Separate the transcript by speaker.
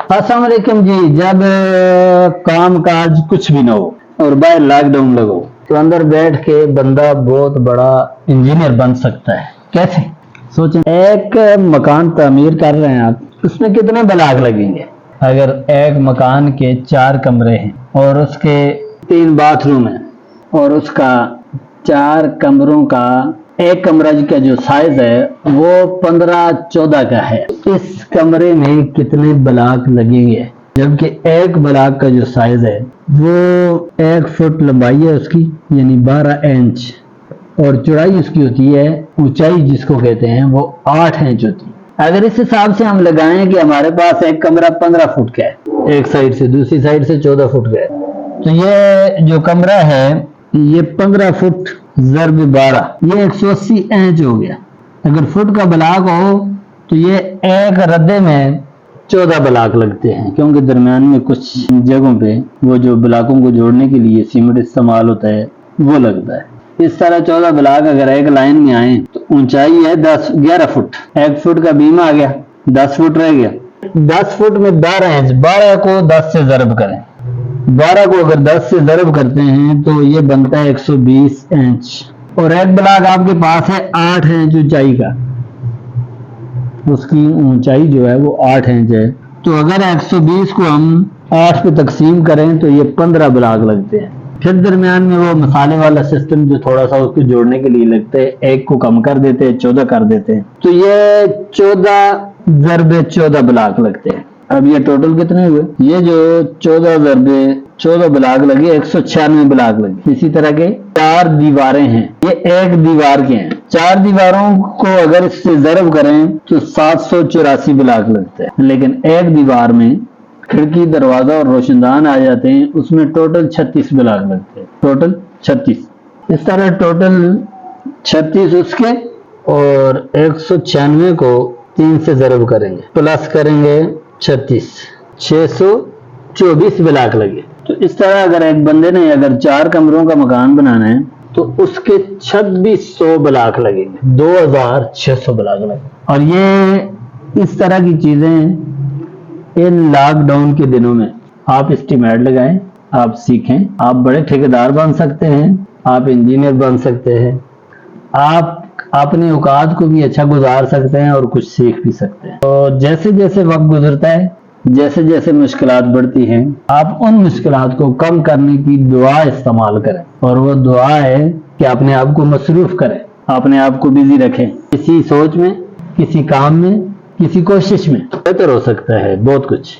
Speaker 1: अस्सलाम वालेकुम जी। जब काम काज कुछ भी ना हो और बाहर लॉकडाउन लगो तो अंदर बैठ के बंदा बहुत बड़ा इंजीनियर बन सकता है। कैसे? सोचें, एक मकान तामीर कर रहे हैं आप, उसमें कितने ब्लॉक लगेंगे? अगर एक मकान के 4 कमरे हैं और उसके 3 बाथरूम हैं और उसका 4 कमरों का एक कमरा का जो साइज है वो 15-14 का है, इस कमरे में कितने ब्लॉक लगेंगे? जबकि एक ब्लॉक का जो साइज है वो 1 फुट लंबाई है उसकी, यानी 12 इंच, और चौड़ाई उसकी होती है, ऊंचाई जिसको कहते हैं, वो 8 इंच होती है। अगर इस हिसाब से हम लगाएं कि हमारे पास एक कमरा 15 फुट का है, एक साइड से दूसरी साइड से 14 फुट का है, तो ये जो कमरा है ये 15 फुट ज़रब 12, ये 180 इंच हो गया। अगर फुट का ब्लॉक हो तो ये एक रद्दे में 14 ब्लॉक लगते हैं, क्योंकि दरमियान में कुछ जगहों पे वो जो ब्लॉकों को जोड़ने के लिए सीमेंट इस्तेमाल होता है वो लगता है। इस तरह 14 ब्लॉक अगर एक लाइन में आए तो ऊंचाई है 11 फुट, 1 फुट का बीम आ गया, 10 फुट रह गया। 10 फुट में 12 इंच, 12 को 10 से ज़रब करें, 12 को अगर 10 से ज़रब करते हैं तो ये बनता है 120 इंच, और एक ब्लॉक आपके पास है 8 इंच ऊंचाई का, उसकी ऊंचाई जो है वो 8 इंच है। तो अगर 120 को हम 8 पे तकसीम करें तो ये 15 ब्लॉक लगते हैं। फिर दरमियान में वो मसाले वाला सिस्टम जो थोड़ा सा उसको जोड़ने के लिए लगता है, एक को कम कर देते हैं, 14 कर देते हैं, तो ये 14 ज़रबे 14 ब्लॉक लगते हैं। अब ये टोटल कितने हुए? ये जो 14 ज़रबे 14 ब्लॉक लगे, 196 ब्लॉक लगे। इसी तरह के 4 दीवारें हैं, ये एक दीवार के हैं। 4 दीवारों को अगर इससे ज़रब करें तो 784 ब्लॉक लगते हैं, लेकिन एक दीवार में खिड़की, दरवाजा और रोशनदान आ जाते हैं, उसमें टोटल 36 ब्लॉक लगते हैं, टोटल 36। इस तरह टोटल 36 उसके, और 196 को 3 से ज़रब करेंगे, प्लस करेंगे 36, 624 ब्लॉक लगे। तो इस तरह अगर एक बंदे ने अगर 4 कमरों का मकान बनाना है तो उसके 2600 ब्लॉक लगेंगे, 2600 ब्लॉक लगेंगे। और ये इस तरह की चीजें इन लॉकडाउन के दिनों में आप एस्टीमेट लगाएं, आप सीखें, आप बड़े ठेकेदार बन सकते हैं, आप इंजीनियर बन सकते हैं, आप अपने औकात को भी अच्छा गुजार सकते हैं और कुछ सीख भी सकते हैं। तो जैसे जैसे वक्त गुजरता है, जैसे जैसे मुश्किलात बढ़ती हैं, आप उन मुश्किलात को कम करने की दुआ इस्तेमाल करें, और वो दुआ है कि अपने आप को मसरूफ करें, अपने आप को बिजी रखें, किसी सोच में, किसी काम में, किसी कोशिश में। बेहतर हो सकता है बहुत कुछ।